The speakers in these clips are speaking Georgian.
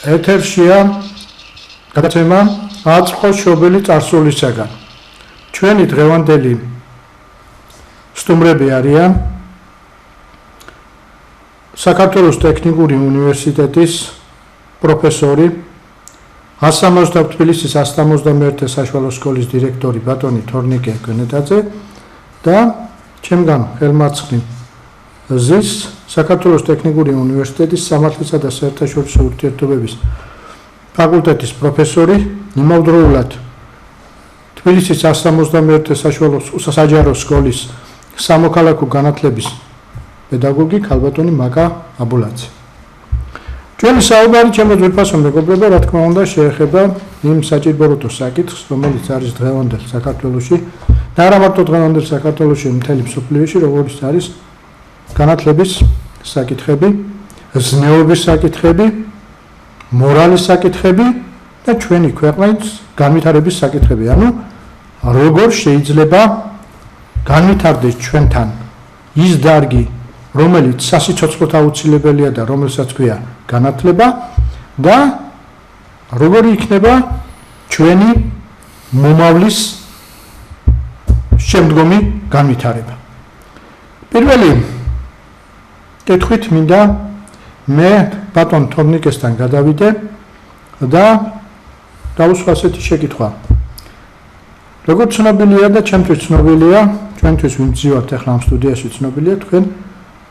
ეთერშია გადაცემა აწყო შობილი წარსულისაგან. ჩვენი დღევანდელი სტუმრები არიან საქართველოს ტექნიკური უნივერსიტეტის პროფესორი, 170 თბილისის 171 საშუალო სკოლის დირექტორი ბატონი თორნიკე გენეტაძე და ჩემგან ხელმარცხნივ ზის საქართველოს ტექნიკური უნივერსიტეტის სამართლისა და საერთაშორისო ურთიერთობების ფაკულტეტის პროფესორი, იმავდროულად თბილისის 171 საშუალო საჯარო სკოლის სამოქალაქო განათლების პედაგოგი ქალბატონი მაკა აბულაძე. ჩვენი საუბარი ჩემო ძვირფასო მეგობრებო, რა თქმა უნდა, შეეხება იმ საჭიროებო საკითხს, რომელიც არის დღევანდელ საქართველოში და არა მარტო დღევანდელ საქართველოში, მთელი მსოფლიოში, როგორც არის განათლების საკითხები, ზნეობის საკითხები, მორალის საკითხები და ჩვენი ქვეყნის განვითარების საკითხები. ანუ როგორ შეიძლება განვითარდეს ჩვენთან ის დარგი, რომელიც სასიცოცხლოდ აუცილებელია და რომელსაც ქვია განათლება და როგორი იქნება ჩვენი მომავლის შემდგომი განვითარება. პირველი კითხვით მინდა მე ბატონ თორნიკესთან გადავიდე და დავუსვა ასეთი შეკითხვა. როგორც ცნობილია და ჩემთვის ცნობილია, ჩვენთვის ვიმძივართ ახლა ამ სტუდიაში ცნობილია, თქვენ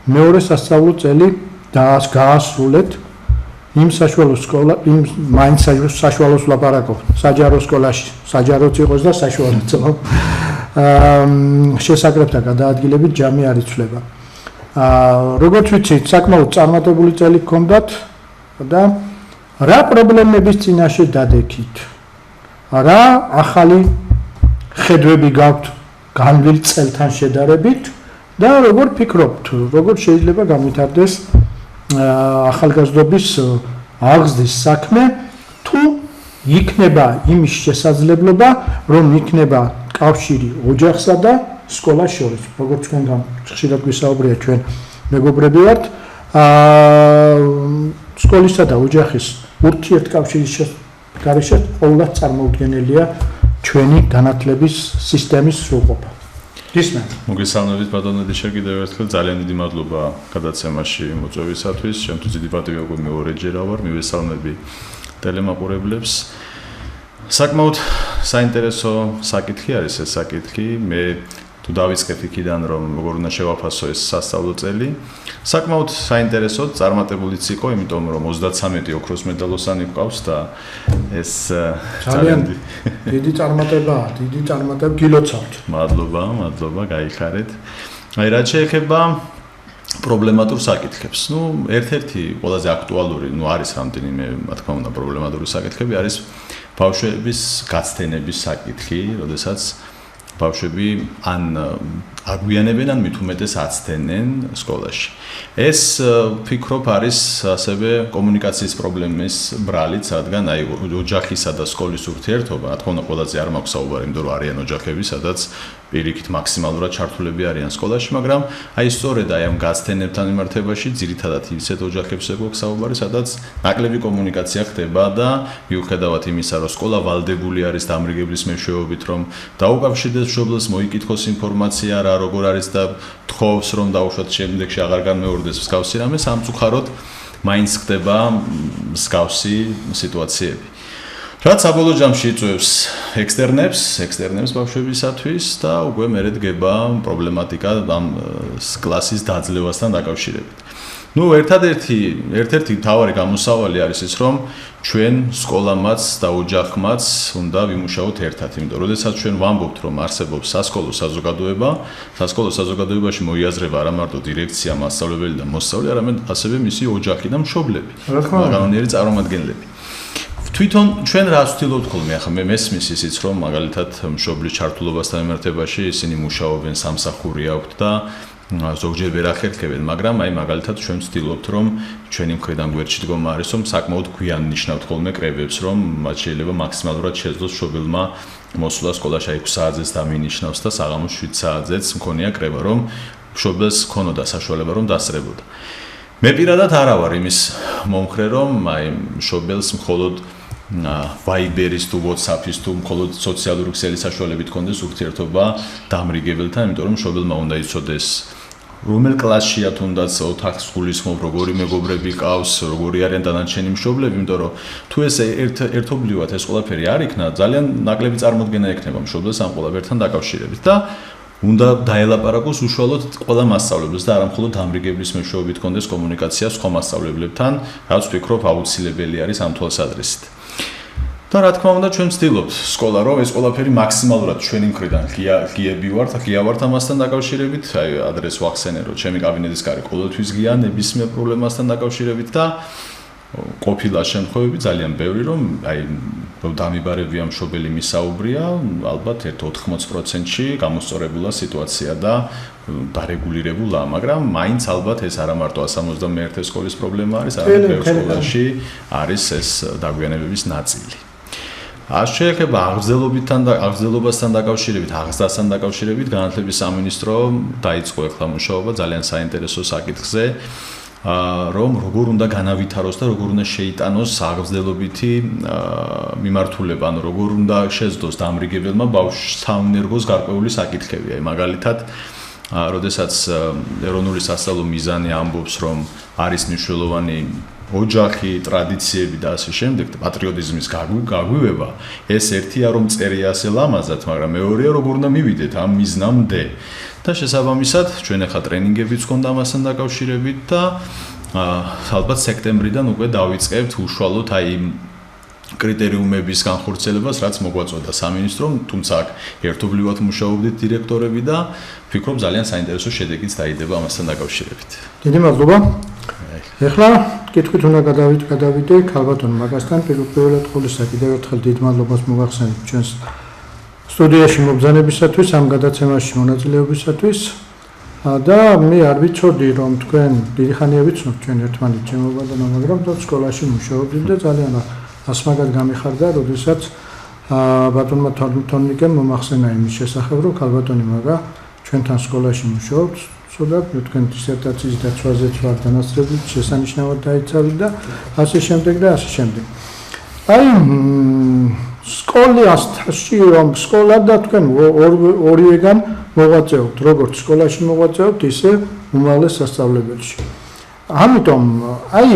მეორე სასწავლო წელი გაასრულეთ იმ საშუალო სკოლა, იმ მაინც საშუალოს ვლაპარაკობ, საჯარო სკოლაში, საჯაროც იყოს და საშუალოც. შესაკრებთა გადაადგილებით ჯამი არ იცვლება. როგორც ვიცით, საკმაოდ წარმატებული წელი გქონდათ და რა პრობლემების წინაშე დადექით? რა ახალი ხედვები გაქვთ განვლილ წელთან შედარებით და როგორ ფიქრობთ, როგორ შეიძლება განვითარდეს ახალგაზრდობის აღზრდის საქმე, თუ იქნება იმის შესაძლებლობა, რომ იქნება კავშირი ოჯახსა და სკოლას შორის. როგორც თქვენ ხშირად გვისაუბრია, ჩვენ მეგობრები ვართ, სკოლისა და ოჯახის ურთიერთკავშირის გარეშე ყოველდღე წარმოუდგენელია ჩვენი განათლების სისტემის სრულყოფა. გისმენთ. მოგესალმებით ბატონო დიშა, კიდევ ერთხელ ძალიან დიდი მადლობა გადაცემაში მოწვევისათვის. ჩემთვის დიდი პატივია უკვე მეორეჯერა ვარ, მივესალმები ტელემაყურებლებს. საკმაოდ საინტერესო საკითხი არის ეს საკითხი. მე თუ დავიწყებ იქიდან, რომ როგორ უნდა შევაფასო ეს სასწავლო წელი, საკმაოდ საინტერესო წარმატებულიც იყო, იმიტომ რომ 33 ოქროს მედალოსანი გვყავს და ეს ძალიან დიდი წარმატებაა, დიდი წარმატება გილოცავთ. მადლობა, გაიხარეთ. აი, რაც შეეხება პრობლემატურ საკითხებს. ერთ-ერთი ყველაზე აქტუალური, არის რამდენიმე, რა თქმა უნდა, პრობლემატური საკითხები არის ბავშვების გაცდენების საკითხი, როდესაც ბავშვები ან აგვიანებენ, ან მით უმეტეს აცდენენ სკოლაში. ეს ფიქრობ არის ასევე კომუნიკაციის პრობლემის ბრალიც, რადგან აი ოჯახისა და სკოლის ურთიერთობა, რა თქმა უნდა, ყველაზე არ მაქვს საუბარი, იმიტომ რომ არიან ოჯახები, სადაც პირიქით მაქსიმალურად ჩართულები არიან სკოლაში, მაგრამ აი სწორედ აი ამ გაცდენებთან მიმართებაში ძირითადად ისეთ ოჯახებზე გვაქვს საუბარი, სადაც ნაკლები კომუნიკაცია ხდება და მიუხედავად იმისა, რომ სკოლა ვალდებული არის დამრიგებლის მეშვეობით, რომ დაუკავშირდეს მშობელს, მოიკითხოს ინფორმაცია რა როგორ არის და თხოვს რომ დაუშვათ შემდეგში აღარ განმეორდეს მსგავსი რამე, სამწუხაროდ მაინც ხდება მსგავსი სიტუაციები. რაც საბოლოო ჯამში იწვევს ექსტერნებს ბავშვებისათვის და უკვე მერე დგება პრობლემატიკა ამ კლასის დაძლევასთან დაკავშირებით. ერთ-ერთი მთავარი გამოსავალი არის ის, რომ ჩვენ სკოლამაც და ოჯახმაც უნდა ვიმუშაოთ ერთად, იმიტომ რომ როდესაც ჩვენ ვამბობთ, რომ არსებობს სასკოლო საზოგადოება, სასკოლო საზოგადოებაში მოიაზრება არა მარტო დირექცია, მასწავლებელი და მოსწავლე, არამედ ასევე მისი ოჯახი და მშობლები, განონიერი წარმომადგენლები. თვითონ ჩვენ რას ვთილობთ ხოლმე, ახლა მე მესმის ისიც, რომ მაგალითად მშობლის ჩართულობასთან მიმართებაში ისინი მუშაობენ, სამსახური აქვთ და ზოგჯერ ვერ ახერხებენ, მაგრამ აი მაგალითად ჩვენ ვთილობთ, რომ ჩვენი მხრიდან გვერდში დგომა არის, რომ საკმაოდ გვიან ნიშნავთ ხოლმე კრებებს, რომ მათ შეიძლება მაქსიმალურად შეძლოს მშობელმა მოსვლა სკოლაში, აი 6 საათზეც დამინიშნავს და საღამოს 7 საათზეც მქონია კრება, რომ მშობელს ქონოდა საშუალება რომ დასწრებოდა. მე პირადად არა ვარ იმის მომხრე, რომ აი მშობელს მხოლოდ Viber-ის თუ WhatsApp-ის თუ მხოლოდ სოციალური ქსელის საშუალებით კონდეს ურთიერთობა დამრიგებელთან, იმიტომ რომ მშობელმა უნდა იცოდეს რომელ კლასშია თუნდაც ოთახს გულისხმობ, როგორი მეგობრები ყავს, როგორი არიან დანარჩენი მშობლები, იმიტომ რომ თუ ეს ერთობლივად ეს ყველაფერი არ იქნა, ძალიან ნაკლები წარმოდგენა ექნება მშობელს ამ ყველაფერთან დაკავშირებით და უნდა დაელაპარაკოს უშუალოდ ყველა მასწავლებლებს და არა მხოლოდ დამრიგებლის მეშვეობით კონდეს კომუნიკაცია სხვა მასწავლებლებთან, რაც ვფიქრობ აუცილებელი არის ამ თვალსაზრისით. და რა თქმა უნდა ჩვენ ვცდილობთ სკოლა რომ ეს ყველაფერი მაქსიმალურად ჩვენი მხრიდან ღია ვართ ამასთან დაკავშირებით, აი ადრეს ვახსენე რომ ჩემი კაბინეტის კარი ყოველთვის ღია ნებისმიერ პრობლემასთან დაკავშირებით და ყოფილა შემთხვევები ძალიან ბევრი რომ აი დამიბარებია მშობელი მისაუბრია, ალბათ 1-80%-ში გამოსწორებულა სიტუაცია და დარეგულირებულა, მაგრამ მაინც ალბათ ეს არა მარტო 171 სკოლის პრობლემა არის, არამედ ბევრ სკოლაში არის ეს დაგვიანებების ნაწილი. Ας შეიძლება აღგრძელობასთან დაკავშირებით, აღზრდასთან დაკავშირებით განათლების სამინისტრო დაიწყო ახლა მუშაობა ძალიან საინტერესო საკითხზე, რომ როგორ უნდა განავითაროს და როგორ უნდა შეიტანოს აღგრძელობითი მიმართულება, ანუ როგორ უნდა შეძლოს დამრიგებელმა ბავშვს საუნერგოს გარკვეული საკითხები. აი მაგალითად, როდესაც ეროვნული სასწავლო მიზანი ამბობს, რომ არის მნიშვნელოვანი ოჯახი, ტრადიციები და ასე შემდეგ, პატრიოტიზმის გაგვივება, ეს ერთია რომ წერია ასე ლამაზად, მაგრამ მეორეა როგორ უნდა მივიდეთ ამ მიზნამდე. და შესაბამისად, ჩვენ ახლა ტრენინგებიც გქონდა ამასთან დაკავშირებით და ალბათ სექტემბრიდან უკვე დავიწყებთ უშუალოდ აი კრიტერიუმების განხორციელებას, რაც მოგვაწოდა სამინისტრომ, თუმცა აქ ერთობლივად მუშაობდით დირექტორები და ვფიქრობ ძალიან საინტერესო შედეგიც დაიდება ამასთან დაკავშირებით. დიდი მადლობა. ეხლა კითხვით უნდა გადავიდე ქალბატონ მაგასთან, პირველად ყოვლისა კიდევ ერთხელ დიდ მადლობას მოგახსენებთ ჩვენს სტუდიაში მობრძანებისათვის, ამ გადაცემაში მონაწილეობისათვის და მე არ ვიცოდი რომ თქვენ დიდი ხანია ვიცნობთ ჩვენ ერთმანეთს ჩემობადანა, მაგრამ და სკოლაში მუშაობდით და ძალიან ასმაგად გამიხარდა, როდესაც ბატონმა თორნიკემ მომახსენა იმის შესახებ, რომ ქალბატონი მაგა ჩვენთან სკოლაში მუშაობს, და თქვენ დისერტაციის დაცვაზეც ვარ დანასწრებით, შესანიშნავად დაიცავით და ასე შემდეგ და ასე შემდეგ. აი სკოლაში რომ სკოლა და თქვენ ორივეგან მოღვაწეობთ, როგორც სკოლაში მოღვაწეობთ, ისე უმაღლეს სასწავლებელში. ამიტომ აი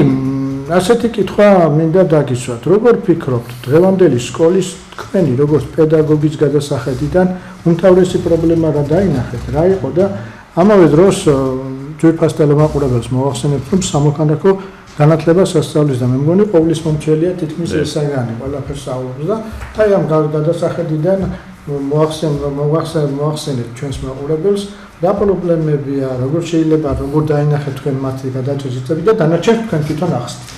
ასეთი კითხვა მინდა დაგისვათ, როგორ ფიქრობთ, დღევანდელი სკოლის თქვენი როგორც პედაგოგის გადასახედიდან უმთავრესი პრობლემა რა დაინახეთ, რა იყო და ამავე დროს ძვირფას ტელემაყურებელს მოვახსენებთ, რომ სამოქალაქო განათლება სასწავლის და მე მგონი ყოვლის მომჩელია თითქმის ესაგანი ყველაფერს სწავლობს და აი ამ გადასახედიდან მოვახსენებთ ჩვენს მაყურებელს რა პრობლემებია, როგორ შეიძლება როგორ დაინახეთ თქვენ მათი გადაწყვეტილება და დანარჩენ თქვენ თვითონ ახსნით.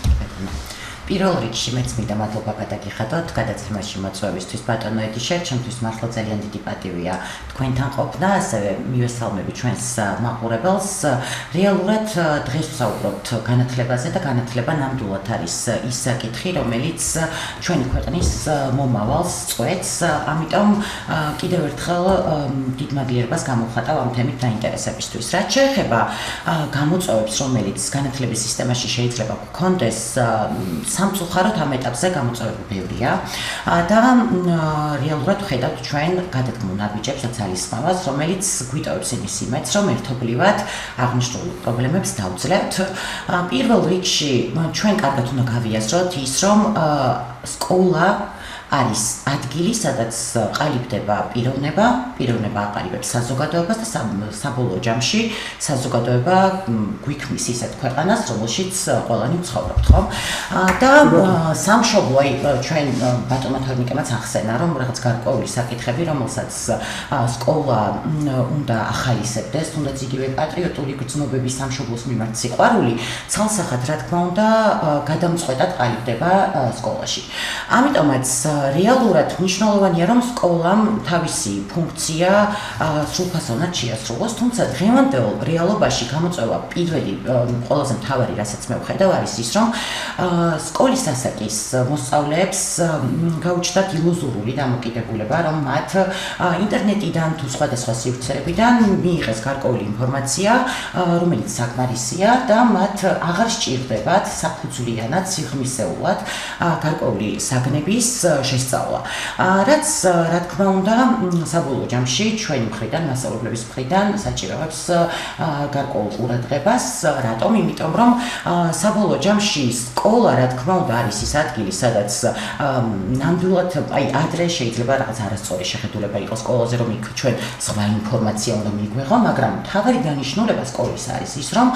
პირველ რიგში მეც მინდა მადლობა გადაგიხადოთ გადაცემაში მოწვევისთვის ბატონო ედიშერ, ჩემთვის მართლა ძალიან დიდი პატივია თქვენთან ყოფნა, ასევე მივესალმები ჩვენს მაყურებელს. რეალურად დღეს ვსაუბრობთ განათლებაზე და განათლება ნამდვილად არის ის საკითხი, რომელიც ჩვენი ქვეყნის მომავალს წყვეტს, ამიტომ კიდევ ერთხელ დიდ მაგიერებას გამოვხატავ ამ თემით დაინტერესებისთვის. რაც შეეხება გამოწვევებს, რომელიც განათლების სისტემაში შეიძლება გქონდეს, სამწუხაროდ ამ ეტაპზე გამოწვევები ბევრია და რეალურად ვხედავთ ჩვენ გადადგმულ ნაბიჯებს და ძალისხმევას, რომელიც გვიტოვებს იმის იმედს, რომ ერთობლივად აღნიშნულ პრობლემებს დავძლევთ. პირველ რიგში ჩვენ კარგად უნდა გავიაზროთ ის, რომ სკოლა არის ადგილი, სადაც ყალიბდება პიროვნება აყალიბებს საზოგადოებას და საბოლოო ჯამში საზოგადოება გვიქმნის ისეთ ქვეყანას, რომელშიც ყველანი ვცხოვრობთ, ხო? და სამშობლო, აი ჩვენ ბატონმა თორნიკემაც ახსენა, რომ რაღაც გარკვეული საკითხები, რომელსაც სკოლა უნდა ახალისებდეს, თუნდაც იგივე პატრიოტული გრძნობების სამშობლოს მიმართ სიყვარული, ცალსახად რა თქმა უნდა გადამწყვეტად ყალიბდება სკოლაში. ამიტომაც რეალურად მნიშვნელოვანია რომ სკოლამ თავისი ფუნქცია სრულფასოვნად შეასრულოს, თუმცა დღევანდელ რეალობაში გამოწვევა პირველი ყველაზე მთავარი რასაც მე ვხედავ არის ის რომ სკოლის ასაკის მოსწავლეებს გაუჩნდათ ილუზორული დამოკიდებულება რომ მათ ინტერნეტიდან თუ სხვადასხვა სივრცეებიდან მიიღეს გარკვეული ინფორმაცია რომელიც საკმარისია და მათ აღარ სჭირდებათ საფუძვლიანად სიღრმისეულად გარკვეული საგნების შესწავლა. რაც რა თქმა უნდა საბოლოო ჯამში ჩვენი მხრიდან, მასწავლებლების მხრიდან საჭიროებს გარკვეულ ყურადღებას. რატომ? იმიტომ რომ საბოლოო ჯამში სკოლა რა თქმა უნდა არის ის ადგილი, სადაც ნამდვილად აი ადრე შეიძლება რაღაც არასწორი შეხედულება იყოს სკოლაზე, რომ იქ ჩვენ სხვა ინფორმაცია უნდა მიგვეღო, მაგრამ მთავარი დანიშნულება სკოლის არის ის, რომ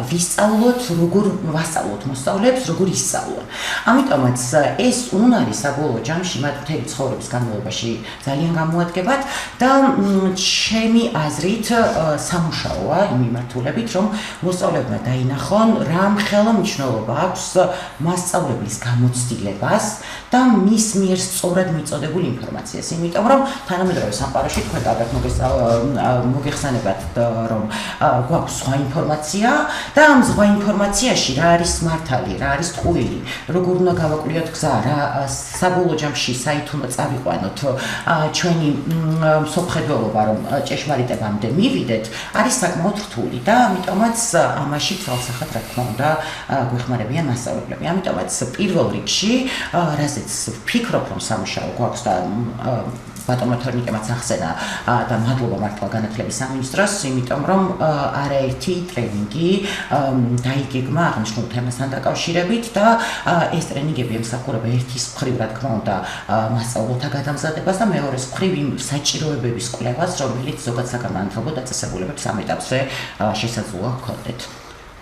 ვისწავლოთ, როგორ ვასწავლოთ მოსწავლეებს, როგორ ისწავლონ. ამიტომაც ეს უნარი საბოლოო ჯამში მათ მთელი ცხოვრების განმავლობაში ძალიან გამოადგებათ და ჩემი აზრით სამუშაოა იმ მიმართულებით, რომ მოსწავლეებმა დაინახონ რა მხელა მნიშვნელობა აქვს მასწავლებლის გამოცდილებას და მის მიერ სწორად მიწოდებულ ინფორმაციას, იმიტომ რომ თანამედროვე სამყაროში თქვენ კარგად მოგეხსენებათ რომ გვაქვს სხვა ინფორმაცია და ამ სხვა ინფორმაციაში რა არის მართალი, რა არის ტყუილი, როგორ უნდა გავაკვლიოთ გზა, რა საბოლოო ჯამში საით უნდა წავიყვანოთ ჩვენი მსოფლმხედველობა რომ ჭეშმარიტებამდე მივიდეთ, არის საკმაოდ რთული და ამიტომაც ამაში თვალსახად რა თქმა უნდა გვეხმარებიან მასწავლებლები. ამიტომაც პირველ რიგში რაზეც ვფიქრობ რომ სამუშაო გვაქვს და ბატონმა თორნიკემაც ახსენა და მადლობა მართლა განათლების სამინისტროს, იმიტომ რომ არაერთი ტრენინგი დაიგეგმა აღნიშნულ თემასთან დაკავშირებით და ეს ტრენინგები ემსახურება ერთის მხრივ რა თქმა უნდა მასწავლებლთა გადამზადებას და მეორეს მხრივ იმ საჭიროებების კვლევას, რომელიც ზოგად საგანმანათლებლო დაწესებულებებს ამ ეტაპზე შესაძლოა ჰქონდეთ.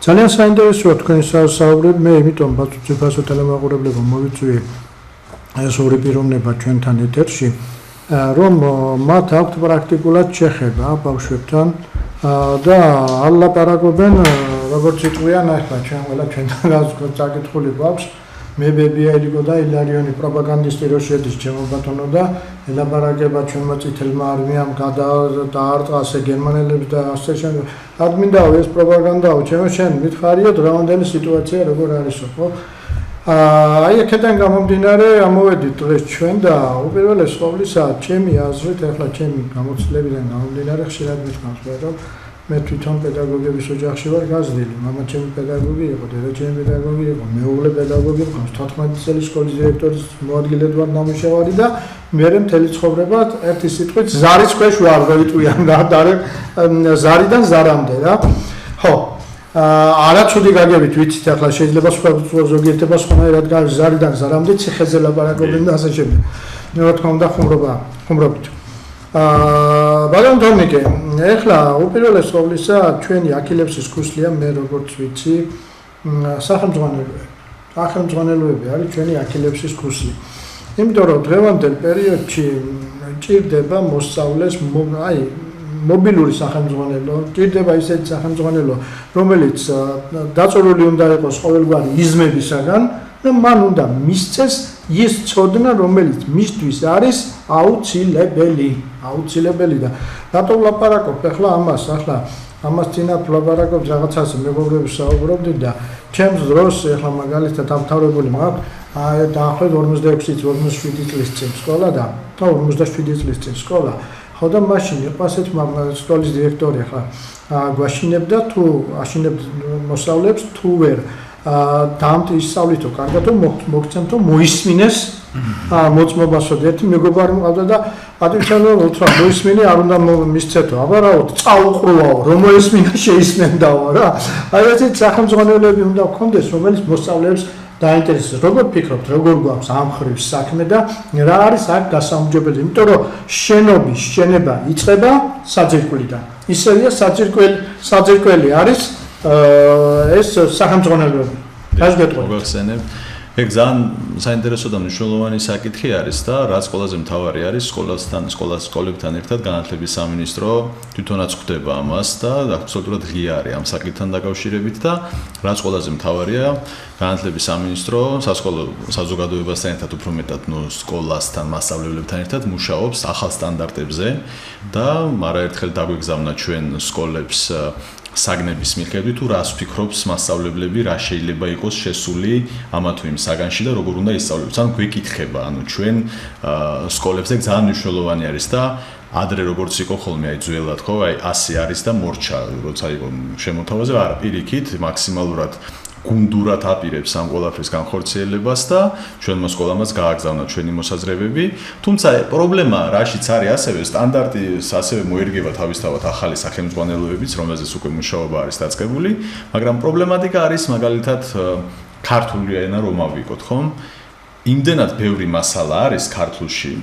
ძალიან საინტერესოა თქვენი საუბრები, მე იმიტომ ბაზო ტელემაყურებლებმა მოვიწვიე ეს ორი პიროვნება ჩვენთან ეთერში, რომ მათ აქვთ პრაქტიკულად შეხება ბავშვებთან და ალაპარაკობენ, როგორც იტყვიან, ახლა ჩვენ ყველა ჩვენთან გაკითხული გვაქვს, მე ბებია ილიკო და ილარიონი პროპაგანდისტი რო შედის ჩემო ბატონო და ელაპარაკება ჩვენმა წითელმა არმიამ დაარტყა ასე გერმანელებს და ასე შემდეგ. ადმინდაო ეს პროპაგანდაო, ჩემო შენ მითხარიო დღევანდელი სიტუაცია როგორ არისო, ხო? აი აქედან გამომდინარე ამოვედით დღეს ჩვენ და უპირველეს ყოვლისა ჩემი აზრით, ახლა ჩემი გამოცდილებიდან გამომდინარე ხშირად მithmans რომ მე თვითონ პედაგოგების ოჯახში ვარ გაზრდილი, მამა ჩემი პედაგოგი იყო, დედა ჩემი პედაგოგი იყო, მეუღლე პედაგოგი იყო, 14 წელი სკოლის დირექტორის მოადგილედ ვარ ნამუშევარი და მე მთელი ცხოვრება ერთი სიტყვით ზარის ქვეშ ვარ, რო იტყვიან და ზარიდან ზარამდე რა. ხო არაცუდი გაგებით ვიცით ახლა შეიძლება სხვა ზოგიერთება სხვანაირად გავის ზარიდან ზარამდე ციხეზე ლაპარაკობენ და ასე შემდეგ. რა თქმა უნდა ხუმრობით. ბატონ თორნიკე, ახლა უპირველეს ყოვლისა ჩვენი აქილევსის ქუსლია მე როგორც ვიცი სახელმძღვანელოები. სახელმძღვანელოები არის ჩვენი აქილევსის ქუსლი. იმიტომ რომ დღევანდელ პერიოდში ჭირდება მოსწავლეს აი მობილური სახელმძღვანელო, ჭირდება ისეთი სახელმძღვანელო, რომელიც დაწურული უნდა იყოს ყოველგვარი იზმებისაგან და მან უნდა მისცეს ის ცოდნა, რომელიც მისთვის არის აუცილებელი და რატო ვლაპარაკობ ახლა ამას, ამას წინათ ვლაპარაკობ რაღაცას მეგობრებს საუბრობდი და ჩემს დროს ახლა მაგალითად დამთავრებული მაქვს დაახლოებით 46-47 წლის წინ სკოლა და 47 წლის წინ სკოლა. ხო და მაშინ იყო ასეთ სკოლის დირექტორი ახლა გვაშინებდა თუ აშინებდა მოსწავლეებს თუ ვერ ისწავლითო კარგათო მოგცემთო მოისმინეს მოწმობასო და ერთი მეგობარი მყავდა და პატივცემლო უთხრა მოისმინე არ უნდა მისცეთო აბა რაო წაუყრუაო რომ მოისმინა შეისმენდაო რა აი ესეთ სახელმძღვანელოები უნდა გქონდეს რომელიც მოსწავლეებს დაინტერესებს როგორ ფიქრობთ როგორ გვაქვს ამ ხრივ საქმე და რა არის აქ გასაუმჯობელი იმიტომ რომ შენობის შენება იწყება საძირკვლიდან ისევია საძირკველი არის ეს სახელმძღვანელოები. გასაგებია. ეგ ძალიან საინტერესო და მნიშვნელოვანი საკითხი არის და რაც ყველაზე მთავარი არის სკოლებთან ერთად განათლების სამინისტრო თვითონაც ხვდება ამას და აბსოლუტურად ღია არის ამ საკითხთან დაკავშირებით და რაც ყველაზე მთავარია განათლების სამინისტრო სასკოლო საზოგადოებასთან ერთად უფრო მეტად სკოლასთან მასწავლებლებთან ერთად მუშაობს ახალ სტანდარტებზე და არაერთხელ დაგვეგზავნა ჩვენ სკოლებს საგნების მიხედვით თუ რას ვფიქრობს მასწავლებლები რა შეიძლება იყოს შესული ამა თუ იმ საგანში და როგორ უნდა ისწავლებდეს ან გვეკითხება ანუ ჩვენ სკოლებზე ძალიან მნიშვნელოვანი არის და ადრე როგორც იყო ხოლმე აი ძველად ხო აი 100 არის და მორჩა როცა იყო შემოთავაზე არა პირიქით მაქსიმალურად გუნდურად აპირებს ამ ყველაფრის განხორციელებას და ჩვენმა სკოლამაც გააგზავნა ჩვენი მოსაზრებები. თუმცა პრობლემა რაშიც არის ასევე სტანდარტის ასევე მოერგება თავისთავად ახალი სახელმძღვანელოებიც, რომელზეც უკვე მუშაობა არის დაწყებული, მაგრამ პრობლემატიკა არის მაგალითად ქართული ენა რომ ავიღოთ, ხომ? იმდენად ბევრი მასალა არის ქართულში.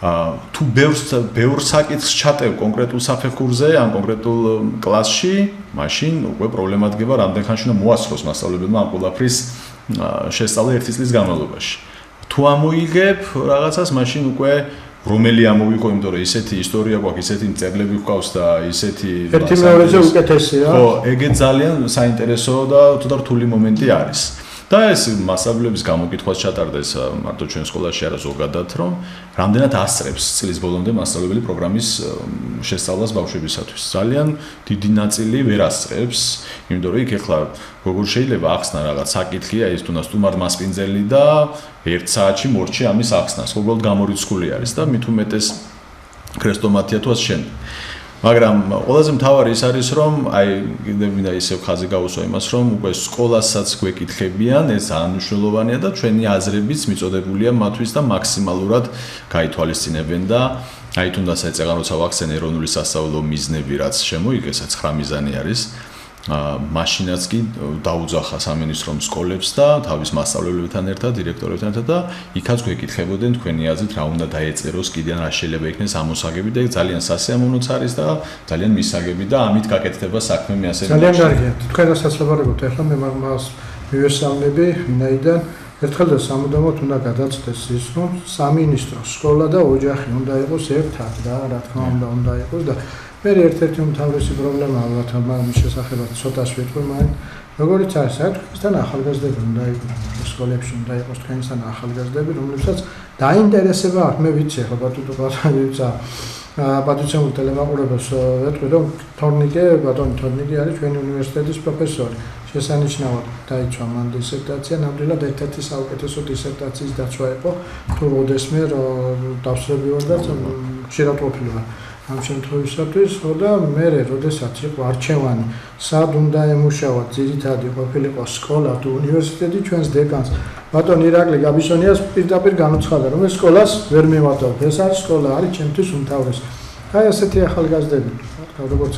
თუ ბევრ საკითხს ჩატევ კონკრეტულ საფეხურზე ან კონკრეტულ კლასში, მაშინ უკვე პრობლემა დგება რამდენ ხანში უნდა მოასწროს მასწავლებელმა ამ ყველაფრის შესწავლა 1 წლის განმავლობაში. თუ ამოიგებ რაღაცას, მაშინ უკვე რომელი ამოვიყო, იმიტომ რომ ისეთი ისტორია გვაქვს, ისეთი მწერლები გვყავს და ისეთი ერთი მეორეზე უკეთესია. ხო, ეგეც ძალიან საინტერესო და თუთა რთული მომენტი არის. და ეს მასწავლებლების გამოკითხვას ჩატარდეს მარტო ჩვენ სკოლაში არა ზოგადად რომ რამდენად ასწრებს წლის ბოლომდე მასწავლებელი პროგრამის შესწავლას ბავშვებისათვის ძალიან დიდი ნაწილი ვერ ასწრებს იმიტომ რომ იქ ეხლა როგორ შეიძლება ახსნა რაღაც საკითხი აი ეს თუნდაც სტუმარ მასპინძელი და 1 საათში მორჩი ამის ახსნას უბრალოდ გამორიცხული არის და მით უმეტეს ქრესტომათია თუ ასე შემდეგ მაგრამ ყველაზე მთავარი ის არის რომ აი კიდევ მინდა ისევ ხაზი გაუსვა იმას რომ უკვე სკოლასაც გვეკითხებიან ეს ანიშნულოვანია და ჩვენი აზრებიც მიწოდებულია მათთვის და მაქსიმალურად გაითვალისწინებენ და აი თუნდაც ეცეღან როცა ვახსენ ეროვნული სასწავლო მიზნები რაც შემოიგეს 9 მიზანი არის მაშინაც კი დაუძახა სამინისტრომ სკოლებს და თავის მასწავლებლებთან ერთად დირექტორებთან ერთად და იქაც გვეკითხებოდნენ თქვენი აზრით რა უნდა დაეწეროს კიდე რა შეიძლება იქნეს ამოსაგები და ეგ ძალიან სასიამოვნოც არის და ძალიან მისაგები და ამით გაკეთდება საქმე მე ასე ძალიან კარგია თქვენ რასაც ლაპარაკობთ ახლა მე მას მივესალმები ვინაიდან ერთხელ და სამუდამოდ უნდა გადაწყვეტს ის რომ სამინისტრო სკოლა და ოჯახი უნდა იყოს ერთად და რა თქმა უნდა იყოს და მე ერთ-ერთი უმთავრესი პრობლემა ალბათ ამის შესახებაც ცოტას ვიტყვი, მაგრამ როგორიც არის, თქვენთან ახალგაზრდები უნდა იყოს, სკოლებში უნდა იყოს თქვენთან ახალგაზრდები, რომლებსაც დაინტერესება აქვს, მე ვიცი ახლა პატრიცემულ ტელემაყურებელს ვეტყვი, რომ ბატონი თორნიკე არის ჩვენი უნივერსიტეტის პროფესორი. შესანიშნავად დაიცვა მან დისერტაცია, ნამდვილად ერთ-ერთი საუკეთესო დისერტაციის დაცვა იყო, თუ როდესმე დავსწრები ვარ და ხშირად ყოფილი ვარ. ამ შემთხვევისათვის, და მე როდესაც იყო არჩევანი, სად უნდა ემუშავა, ძირითადი ყოფილიყო სკოლა თუ უნივერსიტეტი ჩვენს დეკანს, ბატონ ირაკლი გაბისონიას პირდაპირ განუცხადა, რომ ეს სკოლას ვერ მივატოვებ, ეს არის სკოლა, არის ჩემთვის უმთავრესი. აი ასეთი ახალგაზრდები, როგორც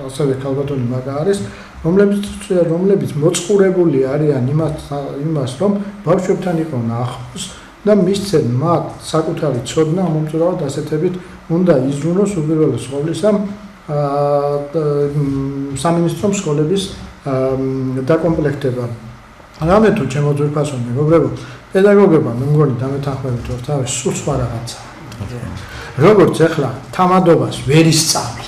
ასევე ქალბატონი მაგა არის, რომლებიც მოწყურებული არიან იმას, რომ ბავშვებთან იყვნენ ახლოს და მისცენ მათ საკუთარი ცოდნა მომწურავად ასეთებით უნდა იზრუნოს უპირველეს ყოვლისა სამინისტრომ სკოლების დაკომპლექტება. რამე თუ ჩემო ძვირფასო მეგობრებო, პედაგოგებმა მე მგონი დამეთანხმებით ვარ თავის სულ სხვა რაღაცა. როგორც ახლა თამადობას ვერ ისწავლი.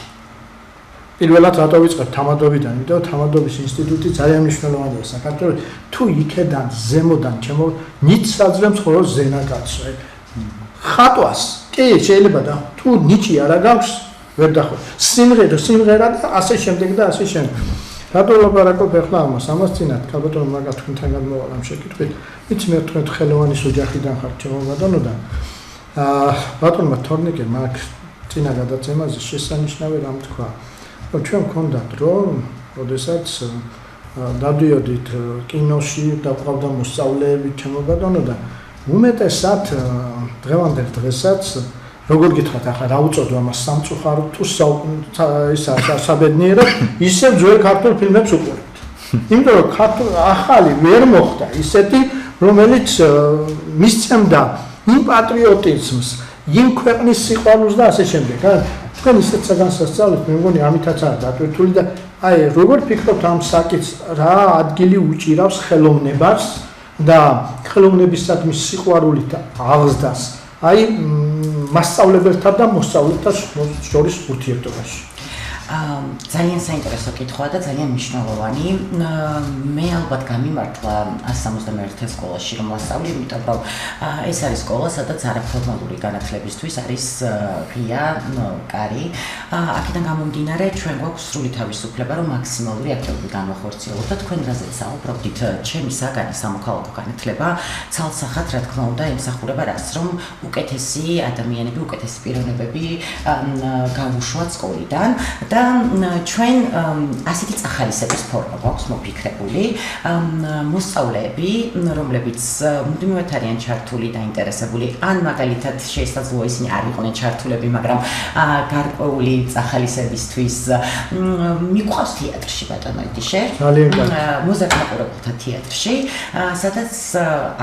პირველად რატო ვიწყებ თამადობიდან, იმიტომ რომ თამადობის ინსტიტუტი ძალიან მნიშვნელოვანია საქართველოს. თუ იქედან ზემოდან ჩემო ნიჭს აძლევს ხოლო ზენაკაცო. ხატვას კი შეიძლება და თუ ნიჭი არა გაქვს ვერ დახო. სიმღერა და ასე შემდეგ და ასე შემდეგ. რატო ლაპარაკობ ახლა ამას? ამას წინათ ქალბატონო მაგათ თქვენთან გადმოვალ ამ შეკითხვით. იცი მე თქვენ ხელოვანის ოჯახიდან ხართ ჩემო ბატონო და ბატონმა თორნიკემ აქ წინა გადაცემაზე შესანიშნავი რამ თქვა. ჩვენ გქონდა დრო, როდესაც დავდიოდით კინოში და ყავდა მოსწავლეები ჩემო ბატონო და უმეტესად დღევანდელ დღესაც როგორ გითხრათ ახლა რა უწოდო ამას სამწუხაროდ თუ საბედნიეროდ ისევ ძველ ქართულ ფილმებს უყურებთ. იმიტომ რომ ახალი ვერ მოხდა ისეთი რომელიც მისცემდა იმ პატრიოტიზმს, იმ ქვეყნის სიყვარულს და ასე შემდეგ. თქვენ ისეთ საგანს ასწავლეთ, მე მგონი ამითაც არის დატვირთული და აი როგორ ფიქრობთ ამ საკითხს რა ადგილი უჭირავს ხელოვნებას და ხელოვნებისადმი სიყვარულით აღზრდას აი მასწავლებელთა და მოსწავლეთა შორის ურთიერთობაში. ძალიან საინტერესო კითხვაა და ძალიან მნიშვნელოვანი. მე ალბათ გამიმართლა 161 სკოლაში რომ ვასწავლე, იმიტომ რომ ეს არის სკოლა, სადაც არაფორმალური განათლებისთვის არის ღია კარი. აქედან გამომდინარე, ჩვენ გვაქვს სრული თავისუფლება, რომ მაქსიმალური აქტიური განვახორციელოთ და თქვენ რაზეც საუბრობდით, ჩემი საგანი სამოქალაქო განათლება ცალსახად, რა თქმა უნდა, ემსახურება რას, რომ უკეთესი ადამიანები, უკეთესი პიროვნებები გავუშვათ სკოლიდან. და ჩვენ ასეთი წახალისების ფორმა გვაქვს მოფიქრებული. მოსწავლეები, რომლებიც მუდმივად არიან ჩართული და ინტერესებული, ან მაგალითად შესაძლოა ისინი არ იყვნენ ჩართულები, მაგრამ გარკვეული წახალისებისთვის მიყვავს თეატრში ბატონო ედიშერ. მოზარდმაყურებელთა თეატრში, სადაც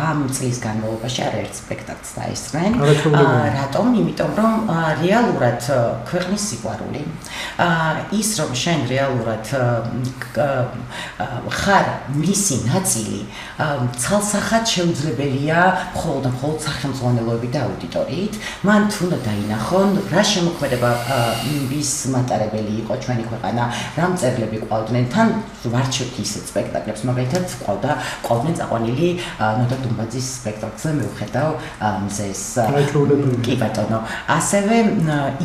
ამ წლის განმავლობაში არაერთ სპექტაკლს დაესწრნენ. რატომ? იმიტომ რომ რეალურად ქვეყნის სიყვარული ის რომ შენ რეალურად ხარ მისი ნაწილი ცალსახად შეუძლებელია მხოლოდ და მხოლოდ სახელმძღვანელოებით და აუდიტორიით მან თუ უნდა დაინახონ რა შემოქმედება ვის მატარებელი იყო ჩვენი ქვეყანა რა მწერლები ყავდნენ თან ვარჩევთ ისეთ სპექტაკლებს მაგალითად ყავდნენ წაყვანილი ნოდა დუმბაძის სპექტაკლზე მე ვხედავ მზეს კი ბატონო ასევე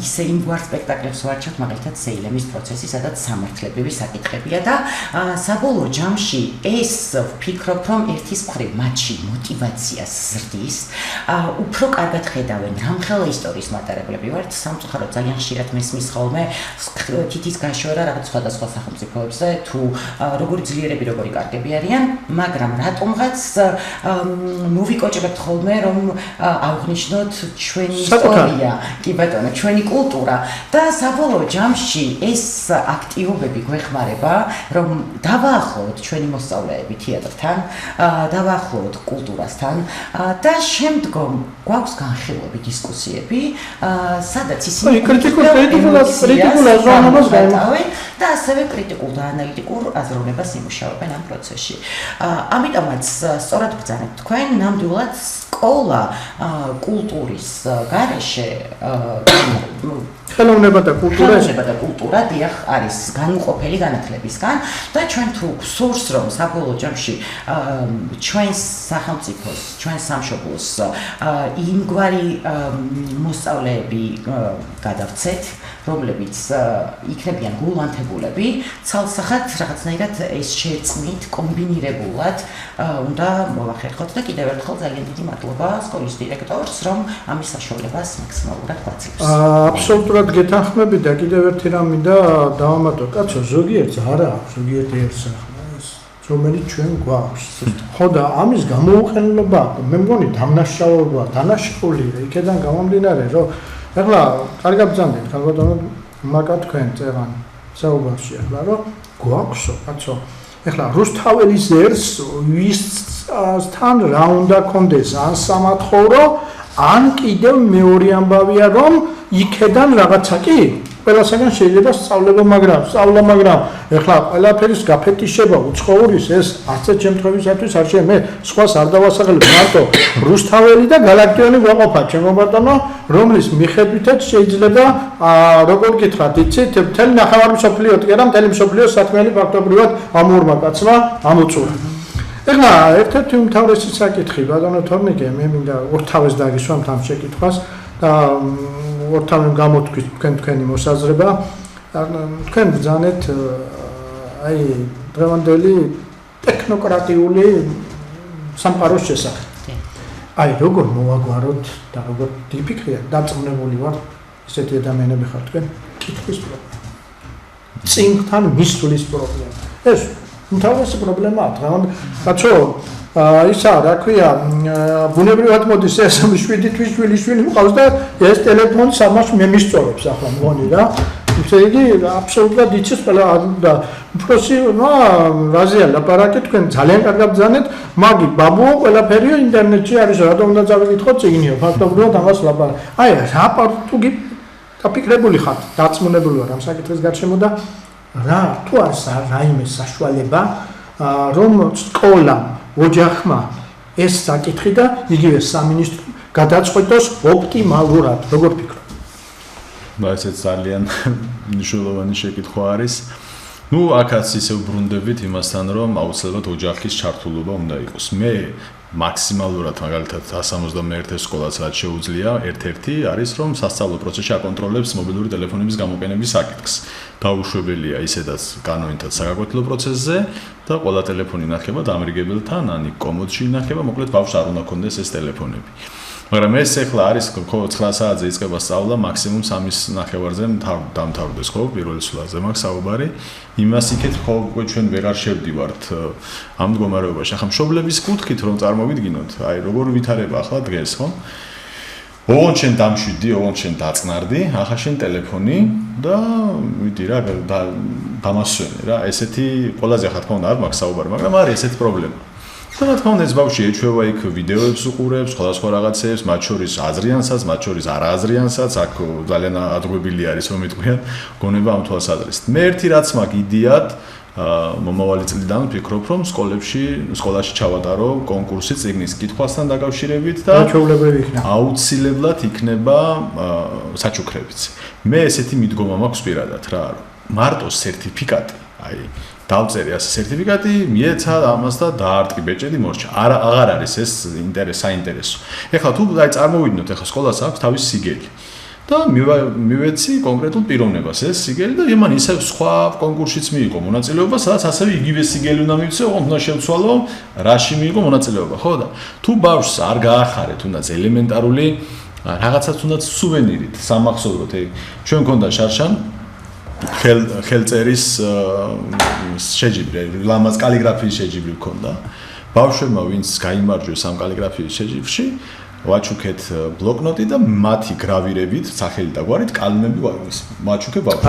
ისე იმგვარ სპექტაკლებს ვარჩევთ მაგალითად სეილემის პროცესი, სადაც სამართლებრივი საკითხებია და საბოლოო ჯამში ეს ვფიქრობ, რომ ერთის მხრივ მათში мотивაციას ზრდის, უფრო კარგად ხედავენ რამხელა ისტორიის მატარებლები ვართ, სამწუხაროდ ძალიან ხშირად მესმის ხოლმე თითის გაშორა რაღაც სხვადასხვა სახელმწიფოებზე თუ როგორი ძლიერები, როგორი კარგები არიან, მაგრამ რატომღაც მოვიკოჭებთ ხოლმე, რომ ავღნიშნოთ ჩვენი ისტორია, კი ბატონო, ჩვენი კულტურა და საბოლოო ჯამში ეს აქტივობები გვეხმარება, რომ დავაახლოვოთ ჩვენი მოსწავლეები თეატრთან, დავაახლოვოთ კულტურასთან და შემდგომ გვაქვს განხილვები, დისკუსიები, სადაც ისინი კრიტიკულ აზროვნებას გაიმართავენ და ასევე კრიტიკულ და ანალიტიკურ აზროვნებას იმუშავებენ ამ პროცესში. ამიტომაც სწორად ბრძანებთ თქვენ, ნამდვილად სკოლა კულტურის გარეშე ხელოვნება და კულტურა დიახ არის განუყოფელი განათლებისგან და ჩვენ თუ გსურს რომ საბოლოო ჯამში ჩვენს სახელმწიფოს, ჩვენს სამშობლოს იმგვარი მოსწავლეები გადავცეთ, რომლებიც იქნებიან გულანთებულები, ცალსახად რაღაცნაირად ეს შერწყმით, კომბინირებულად უნდა მოვახერხოთ და კიდევ ერთხელ ძალიან დიდი მადლობა სკოლის დირექტორს, რომ ამის საშუალებას მაქსიმალურად გვაძლევს. აბსოლუტურად გეთანხმები და კიდევ ერთი რამ მინდა დავამატო, კაცო, ზოგიერთს არა აქვს, ზოგიერთი ერთსახმელს, რომელიც ჩვენ გვაქვს. ხო და ამის გამოუყენებლობა, მე მგონი დამნაშაულობა, დანაშაულია, იქედან გამომდინარე, რომ ეხლა კარგად ბრძანდით, ქალბატონო, მაგათ თქვენ წერან საუბარში ახლა, რომ გვაქვსო, კაცო, ეხლა რუსთაველის ერს ვისთან რა უნდა კონდეს, ან სამათხოვრო, ან კიდევ მეორე ამბავია, რომ იქედან რაღაცა კი ყველასაგან შეიძლება სწავლება, მაგრამ ეხლა ყველაფერის გაფეტიშება უცხოურის ეს ასეთ შემთხვევისათვის არ შეიძლება მე სხვას არ დავასახელებ მარტო რუსთაველი და გალაქტიონი გვაყოფა ჩემო ბატონო რომლის მიხედვითაც შეიძლება როგორ გითხრათ იცით მთელი ნახევარი მსოფლიო კი არა მთელი მსოფლიო საქმეები ფაქტობრივად ამურმა კაცმა ამოწურა ეხლა ერთ-ერთი უმთავრესი საკითხი ბატონო თორნიკე მე მინდა ორთავეს დაგისვამთ ამ შეკითხვას და ორთავემ გამოთქვით თქვენი მოსაზრება თქვენ ბრძანეთ აი დღევანდელი ტექნოკრატიული სამყაროს შესახებ. აი როგორ მოვაგვაროთ და როგორ დიფიქრია დაწუნებული ვარ ესეთი ადამიანები ხარ თქვენ კითხვის პრობლემა. წინთან მისვლის პრობლემა. ეს უმთავრესი პრობლემაა დღევანდელ კაცო ისა რა ქვია ბუნებრივად მოდის ეს 7 თვის შვილი მყავს და ეს ტელეფონი სამას მე მისწორებს ახლა მგონი რა ესე იგი აბსოლუტურად იცის ყველა და უბრალოდ რაზეა ლაპარაკი თქვენ ძალიან კარგად ბრძანეთ მაგი ბაბუო ყველაფერია ინტერნეტში არის რატომ უნდა წავიკითხოთ წიგნიო ფაქტობრივად ამას ლაპარაკი აი რა თუ გაფიქრებული ხართ დაწმუნებული ვარ ამ საკითხის გარშემო და რა თუ არის რაიმე საშუალება რომ სკოლამ ოჯახმა ეს საკითხი და იგივე სამინისტრო გადაწყვეტოს ოპტიმალურად. Როგორ ფიქრობ? ესეც ძალიან მნიშვნელოვანი შეკითხვა არის. აქაც ისე ვბრუნდებით იმასთან, რომ აუცილებლად ოჯახის ჩართულობა უნდა იყოს. მე მაქსიმალურად მაგალითად 171 სკოლას რაც შეუძლია, ერთ-ერთი არის, რომ სასწავლო პროცესში აკონტროლებს მობილური ტელეფონების გამოყენების საკითხს. დაუშვებელია ისედაც კანონითაც საგაკვეთილო პროცესზე და ყველა ტელეფონი ინახება დამრიგებელთან, ან კომოდში ინახება, მოკლედ ბავშვს არ უნდა ქონდეს ეს ტელეფონები. მაგრამ ეს ახლა არის 9 საათზე იწყება სწავლა, მაქსიმუმ 3:30-ზე დამთავრდეს ხო, პირველი სულაზე მაქვს საუბარი. იმას იქეთ ხო ჩვენ ვეღარ შევდივართ ამ მდგომარეობაში. ახლა მშობლების კუთხით რომ წარმოვიდგინოთ, აი როგორ ვითარება ახლა დღეს, ხო? ოღონდ შენ დამშვიდი, ოღონდ შენ დაწნარდი, ახლა შენ ტელეფონი და მიდი რა დამასვენე რა. ესეთი ყველაზე ახლა თქმა უნდა არ მაქვს საუბარი, მაგრამ არის ესეთი პრობლემა. და რა თქმა უნდა ეს ბავშვი ეჩვევა იქ ვიდეოებს უყურებს, სხვადასხვა რაღაცებს, მათ შორის აზრიანსაც, მათ შორის არააზრიანსაც, აქ ძალიან ადგობილი არის რომ იტყვიან გონება ამ თვალსაზრისით. მე ერთი რაც მაქვს იდეად მომავალი წლიდან ვფიქრობ რომ სკოლაში ჩავატარო კონკურსი წიგნის კითხვასთან დაკავშირებით და აუცილებლად იქნება საჩუქრებიც. მე ესეთი მიდგომა მაქვს პირადად რა, მარტო სერტიფიკატი, აი დავწერე ასე სერტიფიკატი, მიეცა ამას და დაარტყი ბეჭედი მორჩა. აღარ არის ეს საინტერესო. ეხლა თუ აი წარმოვიდგინოთ, ეხლა სკოლას აქვს თავის სიგელი. და მივეცი კონკრეტულ პიროვნებას ეს სიგელი და იმან ისე სხვა კონკურსშიც მიიღო მონაწილეობა, სადაც ასევე იგივე სიგელი უნდა მივცე, ოღონდ უნდა შევცვალო, რაში მიიღო მონაწილეობა, ხო და თუ ბავშვს არ გაახარეთ, თუნდაც ელემენტარული რაღაცაც თუნდაც სუვენირით, სამახსოვროდ, ჩვენ გქონდა შარშან ხელწერის შეჯიბრი, ლამაზ კალიგრაფიის შეჯიბრი გქონდა. ბავშვებმა ვინც გაიმარჯვეს ამ კალიგრაფიის შეჯიბრში, ვაჩუქეთ ბლოკნოტი და მათი გრავირებით, სახელი და გვარით კალმები ვაჩუქე ბავშვებს.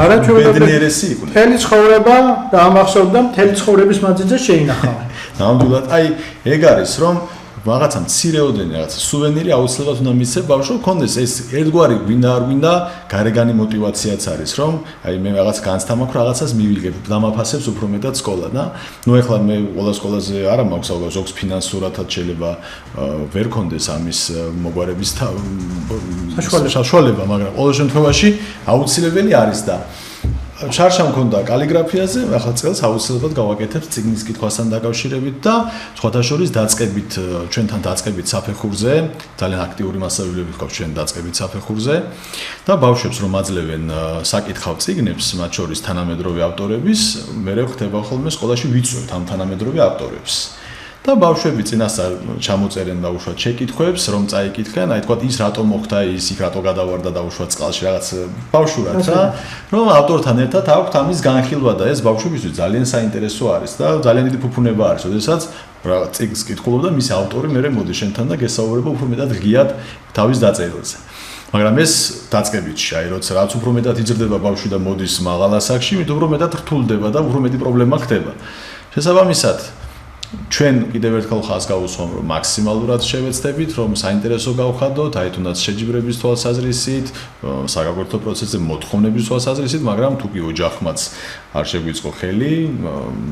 ბედნიერესი იყვნენ. მთელი ცხოვრება დაამახსოვრდა, მთელი ცხოვრების მანძილზე შეინახავენ. ნამდვილად, აი ეგ არის, რომ რაღაცა მცირეოდენი რაღაცა სუვენირი აუცილებლად უნდა მისცე ბავშვო კონდეს ეს ერთგვარი გვინდა არ გვინდა გარეგანი мотиваციაც არის რომ აი მე რაღაც განცდა მაქვს რაღაცას მივიღებ დამაფასებს უფრო მეტად სკოლა და ნუ ეხლა მე ყველა სკოლაზე არა მაქვს ალბათ ზოგს ფინანსურათაც შეიძლება ვერ კონდეს ამის მოგვარების საშუალება მაგრამ ყოველ შემთხვევაში აუცილებელი არის და შარშან მქონდა კალიგრაფიაზე, ახლა წელს აუცილებლად გავაკეთებ წიგნის კითხვასთან დაკავშირებით და სხვათა შორის დაწყებით ჩვენთან დაწყებით საფეხურზე, ძალიან აქტიური მასწავლებლები გვაქვს ჩვენ დაწყებით საფეხურზე და ბავშვებს რომ აძლევენ საკითხავ წიგნებს, მათ შორის თანამედროვე ავტორების, მე ხდება ხოლმე სკოლაში ვიწვევთ ამ თანამედროვე ავტორებს. და ბავშვები წინასწარ ჩამოწერენ და უშუალოდ შეკითხვებს, რომ წაიკითხენ, აი თქვა ის რატომ მოხდა ის, იქ რატო გადავარდა და უშუალოდ წყალში რაღაც ბავშვურად რა, რომ ავტორთან ერთად აქვთ ამის განხილვა და ეს ბავშვებისთვის ძალიან საინტერესო არის და ძალიან დიდი ფუფუნება არის, როდესაც რაღაც წიგნს კითხულობ და მის ავტორი მერე მოდი შენთან და გესაუბრება უფრო მეტად ღიად თავის დაწერილზე. მაგრამ ეს დაწყებითში, აი როცა რაც უფრო მეტად იზრდება ბავშვი და მოდის მაღალ ასაკში, მით უფრო მეტად რთულდება და უფრო მეტი პრობლემა ხდება. შესაბამისად ჩვენ კიდევ ერთხელ ხაზს გავუსვამ რომ მაქსიმალურად შევეცდებით რომ საინტერესო გავხადოთ, აი თუნდაც შეჯიბრების თვალსაზრისით, საგაკვეთილო პროცესზე მოთხოვნების თვალსაზრისით, მაგრამ თუ კი ოჯახმაც არ შეგვიწყო ხელი,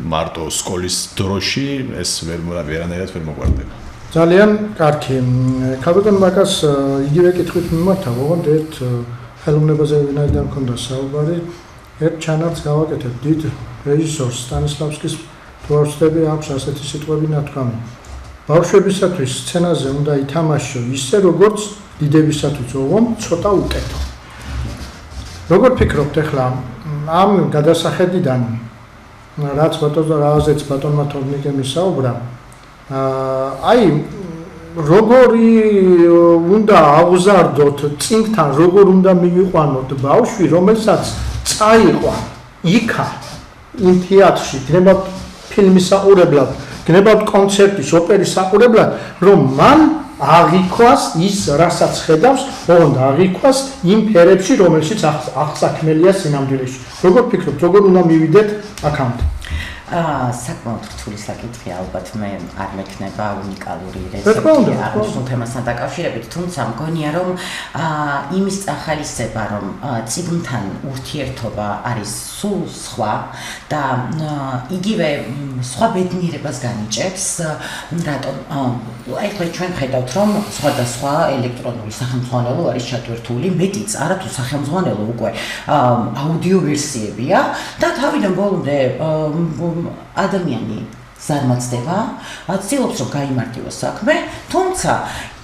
მარტო სკოლის დროში ეს ვერანაირად ვერ მოგვარდება. ძალიან კარგი. ქალბატონ მაკას იგივე კითხვით მიმართავ, ოღონდ ერთ ხელოვნებაზე ვინაიდან მქონდა საუბარი, ერთ ჩანართს გავაკეთებ დიდ რეჟისორს სტანისლავსკის თორსტები აქვს ასეთი სიტყვები ნათქვამი. ბავშვებისათვის სცენაზე უნდა ითამაშო ისე, როგორც დიდებისათვის, ოღონდ ცოტა უკეთო. როგორ ფიქრობთ ახლა ამ გადასახედიდან, რაც რაზეც ბატონმა თორნიკემ ისაუბრა, აი როგორი უნდა აღზარდოთ წინგთან, როგორ უნდა მივიყვანოთ ბავშვი, რომელსაც წაიყვა იქა იმ თეატრში, გნებავთ ფილმის საყურებლად, გნებავთ კონცერტის, ოპერის საყურებლად, რომ მან აღიქვას ის, რასაც ხედავს, ოღონდ აღიქვას იმ ფერებში, რომელშიც აღსაქმელია სინამდვილეში. როგორ ფიქრობთ, როგორ უნდა მივიდეთ აქამდე? საკმაოდ რთული საკითხია, ალბათ მე არ მექნება უნიკალური რეცეპტი აღნიშნულ თემასთან დაკავშირებით, თუმცა მგონია რომ იმის ახალისება რომ წიგნთან ურთიერთობა არის სულ სხვა და იგივე სხვა ბედნიერებას განიჭებს, რატომ აი ხო ჩვენ ხედავთ რომ სხვადასხვა ელექტრონული სახელმძღვანელო არის ჩატვირთული, მეტიც არათუ სახელმძღვანელო უკვე აუდიო ვერსიებია და თავიდან ბოლომდე ადამიანი ზარმაცდება, ცდილობს რომ გაიმარტივოს საქმე, თუმცა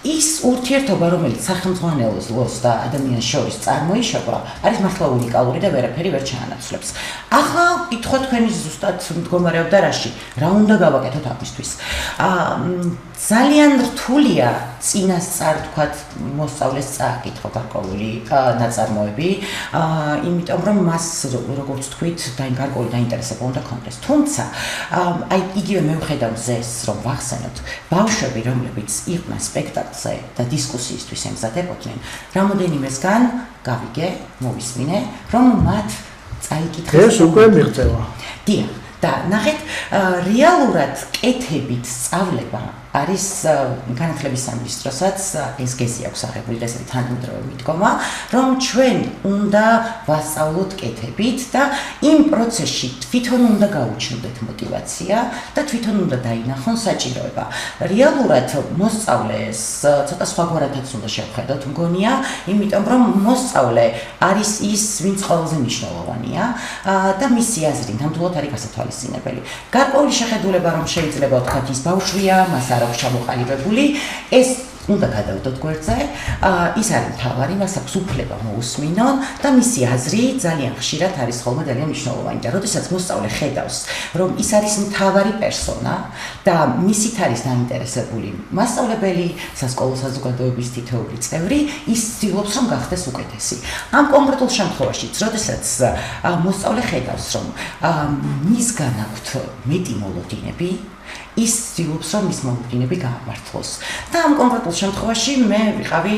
ის ურთიერთობა, რომელიც სახელმძღვანელოს და ადამიანის შორის წარმოიშობა, არის მართლა უნიკალური და ვერაფერი ვერ ჩაანაცვლებს. ახლა კითხვა თქვენი ზუსტად მდგომარეობდა რაში? რა უნდა გავაკეთოთ ამისთვის? ძალიან რთულია წინასწარ თქვათ მოსწავლეს წააკითხო გარკვეული ნაწარმოები, იმიტომ რომ მას როგორც თქვით, გარკვეული დაინტერესება უნდა ქონდეს. თუმცა აი იგივე მე ვხედავ ზეს, რომ ვახსენოთ, ბავშვები, რომლებიც იყვნენ სპექტაკლზე და დისკუსიისთვის ემზადებოდნენ, რამოდენიმესგან გავიგე, მოვისმინე, რომ მათ წაიკითხეს. ეს უკვე მიღწევა. დიახ, და ნახეთ, რეალურად კეთებით სწავლება არის განათლების სამინისტროსაც ეს გეზი აქვს აღებული და ესეთი თანამედროვე მიდგომა, რომ ჩვენ უნდა ვასწავლოთ კეთებით და იმ პროცესში თვითონ უნდა გაუჩნდეთ мотиваცია და თვითონ უნდა დაინახონ საჭიროება. რეალურად მოსწავლეს ცოტა სხვაგვარადაც უნდა შევხედოთ, მგონია, იმიტომ რომ მოსწავლე არის ის, ვინც ყველაზე მნიშვნელოვანია და მისი აზრი ნამდვილად არის გასათვალისწინებელი. გარკვეული შეხედულება რომ შეიძლება ვთქვათ ის ბავშვია, მას აქვს ჩამოყალიბებული, ეს უნდა გადავდოთ გვერდზე, ის არის მთავარი, მას აქვს უფლება მოусმინონ და მისი აზრი ძალიან ხშირად არის ხოლმე ძალიან მნიშვნელოვანი და როდესაც მოსწავლე ხედავს, რომ ის არის მთავარი პერსონა და მისით არის დაინტერესებული მასწავლებელი, სასკოლო საზოგადოების თითოეული წევრი, ის ცდილობს რომ გახდეს უკეთესი. ამ კონკრეტულ შემთხვევაშიც, როდესაც მოსწავლე ხედავს, რომ მისგან აქვთ მეტი მოლოდინები, ის ცდილობს რომ მის მოლოდინები გაამართლოს. და ამ კონკრეტულ შემთხვევაში მე ვიყავი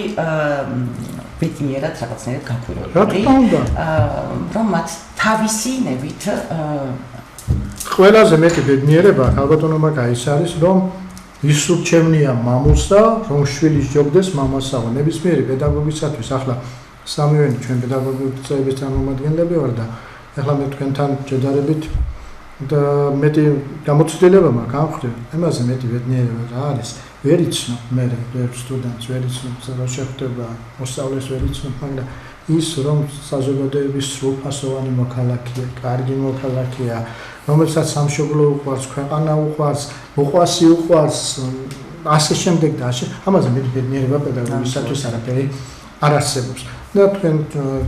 ბედნიერად რაღაცნაირად გაქვირებული, რომ მათ თავისი ნებით ყველაზე მეტი ბედნიერება ალბათონო მაგას არის, რომ ის ურჩევნია მამულსა, რომ შვილის ჯობდეს მამასაო. ნებისმიერი პედაგოგისათვის ახლა სამივენი ჩვენ პედაგოგიური წევრების წარმომადგენლები ვარ და ახლა მე თქვენთან შედარებით და მეტი გამოცდილება მაქვს ამ ხრივ. იმაზე მეტი ბედნიერება რა არის? ვერ იცნობ მე ერთ სტუდენტს, ვერ იცნობ რა შეხვდება მოსწავლეს, ვერ იცნობ, მაგრამ ის რომ საზოგადოების სრულფასოვანი მოქალაქეა, კარგი მოქალაქეა, რომელსაც სამშობლო უყვარს, ქვეყანა უყვარს, მოყვასი უყვარს, ასე შემდეგ და ასე, ამაზე მეტი ბედნიერება პედაგოგისათვის არაფერი არ არსებობს. და თქვენ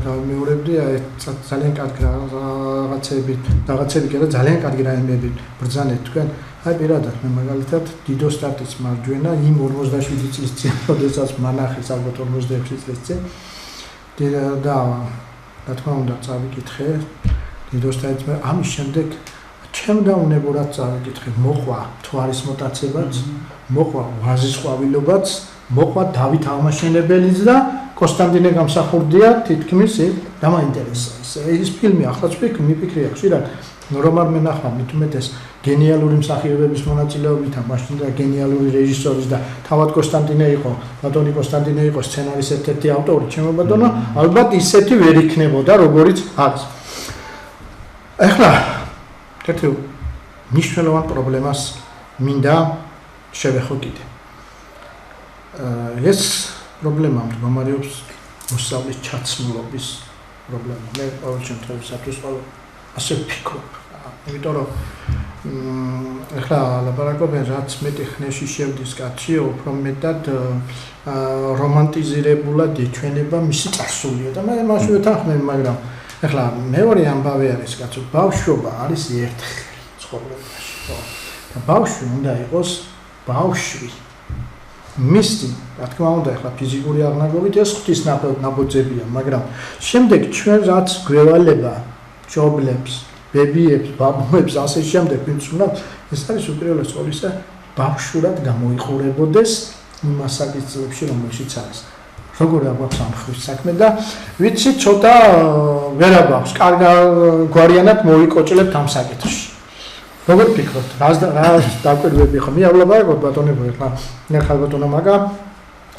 გამეორებდი ძალიან კარგი რაღაცები და ძალიან კარგი რაიმები ბრძანეთ თქვენ. აი პირადად მე მაგალითად დიდო სტარტის მარჯვენა იმ 47 წლის წინ, როდესაც მანახის ალბათ 46 წლის წინ და რა თქმა უნდა წავიკითხე დიდო სტარტის ამის შემდეგ ჩემდა უნებურად წავიკითხე, მოყვა თვარის მოტაცებაც, მოყვა ვაზის ყვავილობაც, მოყვა დავით აღმაშენებელიც და კონსტანტინე გამსახურდია თითქმის დამაინტერესა. ეს ფილმი ახლაც მიფიქრია ხშირად რომ არ მენახა მით უმეტეს გენიალური მსახიობების მონაწილეობით, მაშინ და გენიალური რეჟისორის და თავად კონსტანტინე იყო, ბატონი კონსტანტინე იყო სცენარის ერთ-ერთი ავტორი, ჩემო ბატონო, ალბათ ისეთი ვერ იქნებოდა, როგორიც არის. ახლა ერთი მნიშვნელოვან პრობლემას მინდა შევეხო კიდე. ეს პრობლემა მდგომარეობს მოსწავლის ჩაცმულობის პრობლემა. მე ყოველ შემთხვევაში ასე ვფიქრობ. იმიტომ რომ ახლა ლაპარაკობენ რაც მეტი ხნეში შევდის კაცი, უფრო მეტად რომანტიზირებულად ეჩვენება მისი წარსულია და მე მაშინ ვეთანხმები, მაგრამ ახლა მეორე ამბავი არის კაცო, ბავშვობა არის ერთხელ ცხოვრებაში, ხო? და ბავშვი უნდა იყოს ბავშვი. მისი, რა თქმა უნდა, ახლა ფიზიკური აღნაგობით ეს ღვთის ნაბოძებია, მაგრამ შემდეგ ჩვენ რაც გვევალება ჯობლებს, ბებიებს, ბაბუებს, ასე შემდეგ ვინც უნდა, ეს არის უპირველეს ყოვლისა ბავშვურად გამოიყურებოდეს იმ ასაკის წლებში, რომელშიც არის. როგორ აგვაქვს ამ ხვის საქმე და ვიცი ცოტა ვერ აგვაქვს, კარგ გვარიანად მოიკოჭლებთ ამ საკითხში. როგორ ფიქრობთ? რა დაკვირვები ხო? მე ავლაბარაკობ ბატონებო, ახლა ბატონო მაგა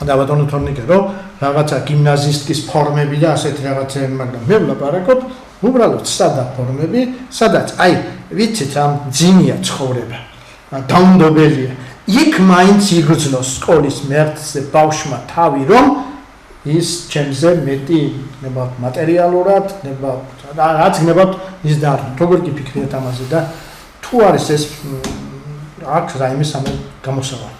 და ბატონო თორნიკე, რომ რაღაცა გიმნაზისტის ფორმები და ასეთი რაღაცები, მაგრამ მე ვლაპარაკობ უბრალოდ სადა ფორმები, სადაც აი, ვიცით ამ ძინია ცხოვრება. დაუნდობელია. იქ მაინც იგრძნოს სკოლის მერცზე ბავშვმა თავი, რომ ის ჩემზე მეტი ნება მატერიალურად, ნება რაც გნებავთ ის და როგორ გიფიქრეთ ამაზე და თუ არის ეს აქვს რაიმე სამე გამოსავალი.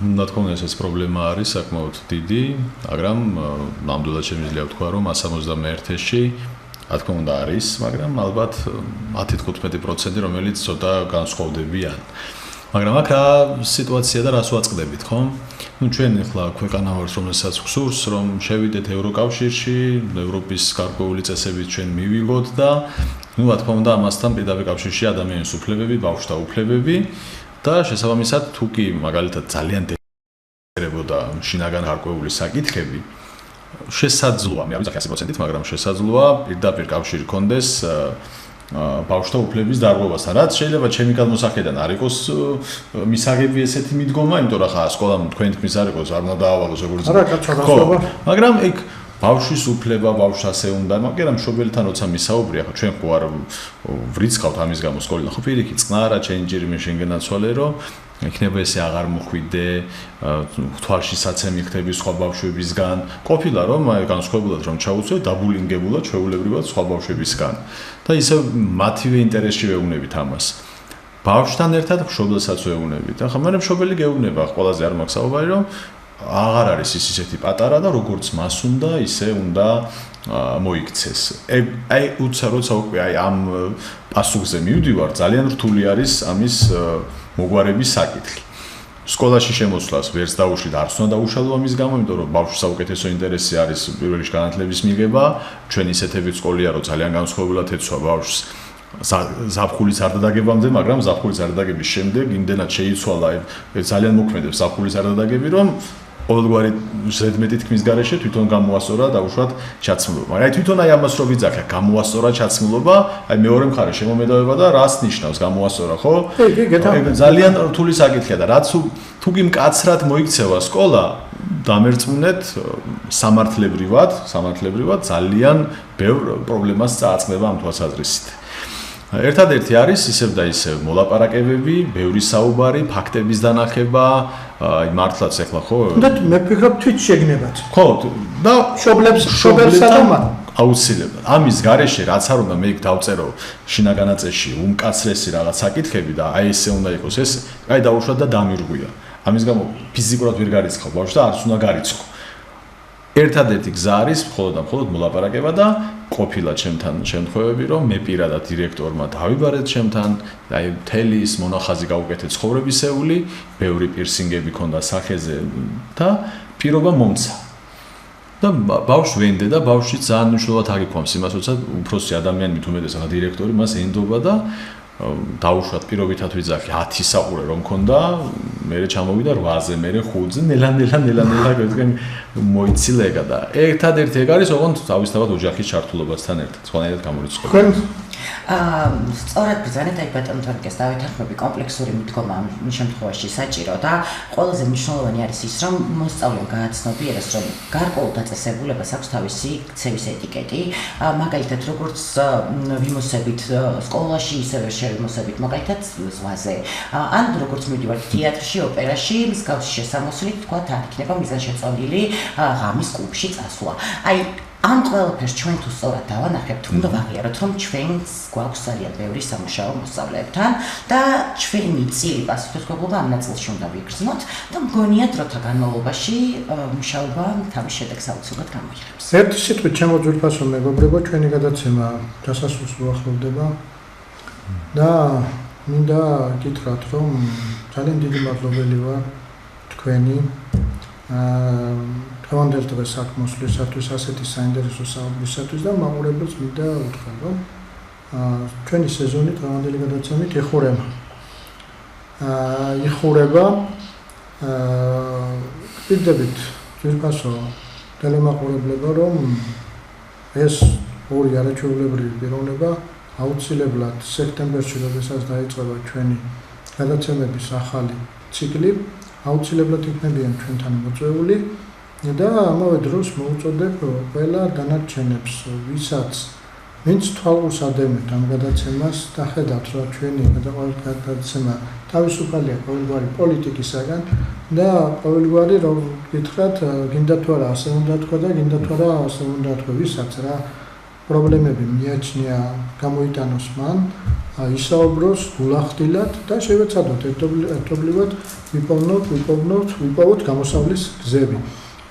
უნდა თქვა ეს პრობლემა არის საკმაოდ დიდი, მაგრამ ნამდვილად შემიძლია ვთქვა, რომ 171-ში რა თქმა უნდა არის, მაგრამ ალბათ 10-15%, რომელიც ცოტა განსხვავდებიან. მაგრამ აქ რა სიტუაცია და რას ვაწყდებით, ხო? ნუ ჩვენ ახლა ქვეყანა ვართ, რომელსაც გვსურს, რომ შევიდეთ ევროკავშირში, ევროპის გარკვეული წესებით ჩვენ მივიღოთ და ნუ რა თქმა უნდა ამასთან პირდაპირ კავშირში ადამიანის უფლებები, ბავშვთა უფლებები და შესაბამისად თუ კი მაგალითად ძალიან დეერებოდა შინაგან გარკვეული საკითხები, შესაძლოა, მე არ ვიცი 100%-ით, მაგრამ შესაძლოა პირდაპირ კავშირი კონდეს ბავშვთა უფლების დარღვევასთან, რაც შეიძლება ჩემი გადმოსახედიდან არ იყოს მისაღები ესეთი მიდგომა, იმიტომ რომ ხა სკოლამ თქვენ თქმის არ იყოს, არ უნდა დაავალოს როგორც მაგრამ იქ ბავშვის უფლება, ბავშვს ასე უნდა, მაგრამ მშობელთან როცა მისაუბრია, ხო ჩვენ ხო არ ვრიცხავთ ამის გამო სკოლიდან, ხო პირიქით წყნარა ჩენჯირიმე შენგენაცვალე, რომ იქნება ესე აღარ მოხვიდე, თვალშისაცემი ხდები სხვა ბავშვებისგან. ყოფილა რომ განსხვავებულად რომ ჩაუცვე, დაბულინგებულად ჩვეულებრივად სხვა ბავშვებისგან. და ისე მათივე ინტერესში ვეუბნებით ამას. ბავშვთან ერთად მშობელსაც ვეუბნებით. ახლა მე მშობელი გეუბნება, ყველაზე არ მაქვს საუბარი, რომ აღარ არის ის ისეთი პატარა და როგორც მას უნდა, ისე უნდა მოიქცეს. აი უცა როცა უკვე აი ამ პასუხზე მივდივარ, ძალიან რთული არის ამის მოგვარების საკითხი. სკოლაში შემოსვლას ვერც დაუშვით, არც უნდა დაუშალო ამის გამო, იმიტომ რომ ბავშვის საუკეთესო ინტერესი არის პირველ რიგში განათლების მიღება. ჩვენ ისეთები სკოლია, რომ ძალიან განსხვავებულად ეცვა ბავშვს ზაფხულის არ დადაგებამდე, მაგრამ ზაფხულის არ დადაგების შემდეგ იმდენად შეიცვალა, ძალიან მოქმედებს ზაფხულის არ დადაგები, რომ ყოველგვარი ზედმეტი თქმის გარეშე თვითონ გამოასწორა დაუშვათ ჩაცმულობა. მაგრამ აი თვითონ აი ამას რო ვიძახე, გამოასწორა ჩაცმულობა, აი მეორე მხარე შემომედავება და რას ნიშნავს გამოასწორა, ხო? ძალიან რთული საკითხია და რაც თუ კი მკაცრად მოიქცევა სკოლა, დამერწმუნეთ სამართლებრივად ძალიან ბევრ პრობლემას წააწყდება ამ თვალსაზრისით. ერთადერთი არის ისევ და ისევ მოლაპარაკებები, ბევრი საუბარი, ფაქტების დანახება, აი მართლაც ახლა ხო? და მე ვფიქრობ თვით შეგნებათ. ხო, და მშობლებსა და მათ აუცილებლად. ამის გარეშე რაც არ უნდა მე იქ დავწერო შინაგანაწესში უმკაცრესი რაღაც საკითხები და აი ესე უნდა იყოს ეს, აი დაუშვათ და დამირღვია. ამის გამო ფიზიკურად ვერ გარიცხავ ბავშვს და არც უნდა გარიცხო. ერთადერთი გზა არის მხოლოდ მოლაპარაკება და ყოფილა ჩემთან შემთხვევები, რომ მე პირადად დირექტორმა დავიბარეთ ჩემთან, აი მთელი ის მონახაზი გავუკეთეთ ცხოვრებისეული, ბევრი პირსინგები ქონდა სახეზე და პირობა მომცა. და ბავშვს ვენდე და ბავშვი ძალიან მნიშვნელოვნად აგიქვამს იმას, როცა უფროსი ადამიანი მით უმეტესად დირექტორი მას ენდობა და დაუშვათ პირობითად ვიძახი 10 საყურე რომ მქონდა, მე ჩამოვიდა 8-ზე, მე 5-ზე, ნელა გეთქენ მოიცილება და ერთადერთი ეგ არის, ოღონდ თავისთავად ოჯახის ჩართულობასთან ერთად, სხვანაირად გამორიცხული. სწორად ბრძანეთ აი ბატონ თორნიკეს დავითანხმები კომპლექსური მიდგომა ამ შემთხვევაში საჭირო და ყველაზე მნიშვნელოვანი არის ის, რომ მოსწავლემ გააცნობიეროს, რომ გარკვეულ დაწესებულებას აქვს თავისი ქცევის ეტიკეტი, მაგალითად როგორც ვიმოსებით სკოლაში, ისევე შევიმოსებით მაგალითად ზღვაზე. ან როგორც მივდივართ თეატრში, ოპერაში, მსგავსი შესამოსვლით, თქვა არ იქნება მიზანშეწონილი ღამის კლუბში წასვლა. აი ამ ყველაფერს ჩვენ თუ სწორად დავანახებთ, უნდა ვაღიაროთ, რომ ჩვენს გვაქვს ძალიან ბევრი სამუშაო მოსწავლეებთან და ჩვენი წილი პასუხისმგებლობა ამ ნაწილში უნდა ვიგრძნოთ და მგონია დროთა განმავლობაში მუშაობა თავის შედეგს აუცილებლად გამოიღებს. ერთი სიტყვით ჩემო ძვირფასო მეგობრებო, ჩვენი გადაცემა დასასრულს მოახლოვდება და მინდა გითხრათ, რომ ძალიან დიდი მადლობელი ვარ თქვენი დღევანდელ დღეს აქ მოსვლისათვის, ასეთი საინტერესო საუბრისათვის და მაყურებელს მინდა უთხრა, რომ ჩვენი სეზონი დღევანდელი გადაცემით იხურება. ვიდებით ძვირფასო ტელემაყურებლებო, რომ ეს ორი არაჩვეულებრივი პიროვნება აუცილებლად სექტემბერში, როდესაც დაიწყება ჩვენი გადაცემების ახალი ციკლი, აუცილებლად იქნებიან ჩვენთან მოწვეული და ამავე დროს მოუწოდებ ყველა დანარჩენებს, ვინც თვალყურს ადევნებთ ამ გადაცემას და ხედავთ, რომ ჩვენი გადაცემა თავისუფალია ყოველგვარი პოლიტიკისაგან და ყოველგვარი რომ გითხრათ, გინდა თუ არა ასე უნდა თქვა და გინდა თუ არა ასე უნდა თქვა, ვისაც რა პრობლემები მიაჩნია გამოიტანოს მან, ისაუბროს გულახდილად და შევეცადოთ ერთობლივად ვიპოვოთ გამოსავლის გზები.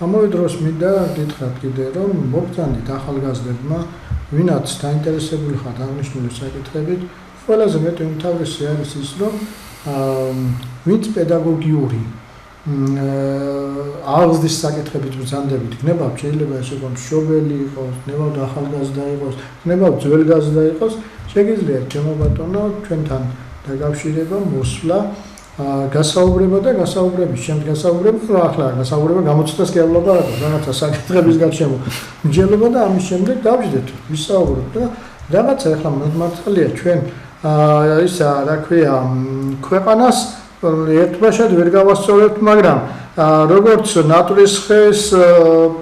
ამავე დროს მინდა გითხრათ კიდე, რომ მოგწანდით ახალგაზრდებმა, ვინაც დაინტერესებული ხართ აღნიშნული საკითხებით, ყველაზე მეტი უმთავრესი არის ის, რომ ვინც პედაგოგიური აღზრდის საკითხებით ბრძანდებით, გნებავთ, შეიძლება ეს იყოს მშობელი იყოს, გნებავთ ახალგაზრდა იყოს, გნებავთ ძველგაზრდა იყოს, შეგიძლიათ ჩემო ბატონო ჩვენთან დაკავშირება, მოსვლა, გასაუბრება და გასაუბრების შემდეგ გასაუბრება, ახლა გასაუბრება გამოცდას კი არ ვლაპარაკობ, რაღაცა საკითხების გარშემო მსჯელობა და ამის შემდეგ დავждეთ, ვისაუბროთ და რაღაცა ახლა მართალია ჩვენ ისა რა ქვია ქვეყანას ერთბაშად ვერ გავასწორებთ, მაგრამ როგორც ნატურის ხეს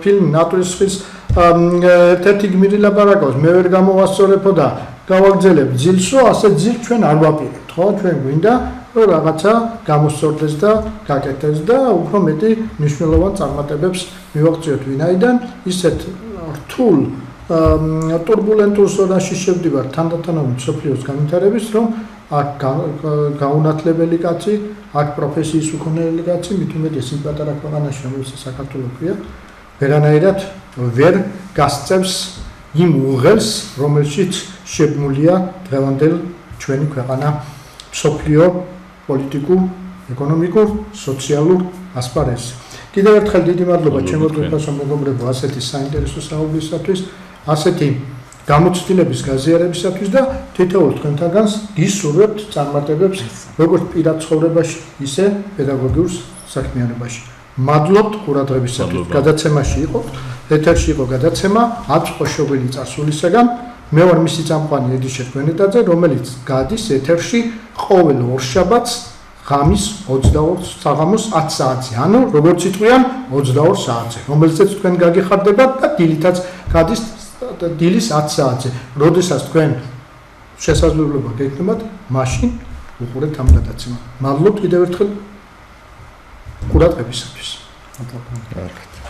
ფილმი ნატურის ხის ერთ-ერთი გმირი ლაპარაკობს, მე ვერ გამოვასწორებო და გავაგზელებ ძილსო, ასე ძილს ჩვენ არ ვაპირებთ, ხო? ჩვენ გვინდა რომ რაღაცა გამოსწორდეს და გაკეთდეს და უფრო მეტი მნიშვნელოვან წარმატებებს მივაღწიოთ, ვინაიდან ისეთ რთულ ტურბულენტურ ზონაში შევდივართ თანდათანობით მსოფლიოს განვითარების, რომ აქ გაუნათლებელი კაცი, აქ პროფესიის უქონელი კაცი, მით უმეტეს იმ პატარა ქვეყანაში, რომელსაც საქართველო ქვია, ვერანაირად ვერ გასწევს იმ უღელს, რომელშიც შეგმულია დღევანდელ ჩვენი ქვეყანა მსოფლიო პოლიტიკურ, ეკონომიკურ, სოციალურ ასპარეზზე. კიდევ ერთხელ დიდი მადლობა ჩემო დროებასო მეგობრებო ასეთი საინტერესო საუბრისათვის, ასეთი გამოცდილების გაზიარებისათვის და თითოეულ თქვენთაგანს გისურვებთ წარმატებებს როგორც პირად ცხოვრებაში, ისე პედაგოგიურ საქმიანობაში. მადლობთ ყურადღებისათვის. გადაცემაში იყო, ეთერში იყო გადაცემა 10 ხოშობილი წარსულისაგან. მე ვარ მისი წამყვანი ედიშე კვენეტაძე, რომელიც გადის ეთერში ყოველ ორშაბათს ღამის 22 საღამოს 10 საათზე, ანუ როგორც იტყვიან 22 საათზე, რომელზეც თქვენ გაგიხარდებათ და დილითაც გადის დილის 10 საათზე. როდესაც თქვენ შესაძლებლობა გექნებათ, მაშინ უყურებთ ამ გადაცემას. მადლობთ კიდევ ერთხელ ყურადღებისათვის. მადლობა.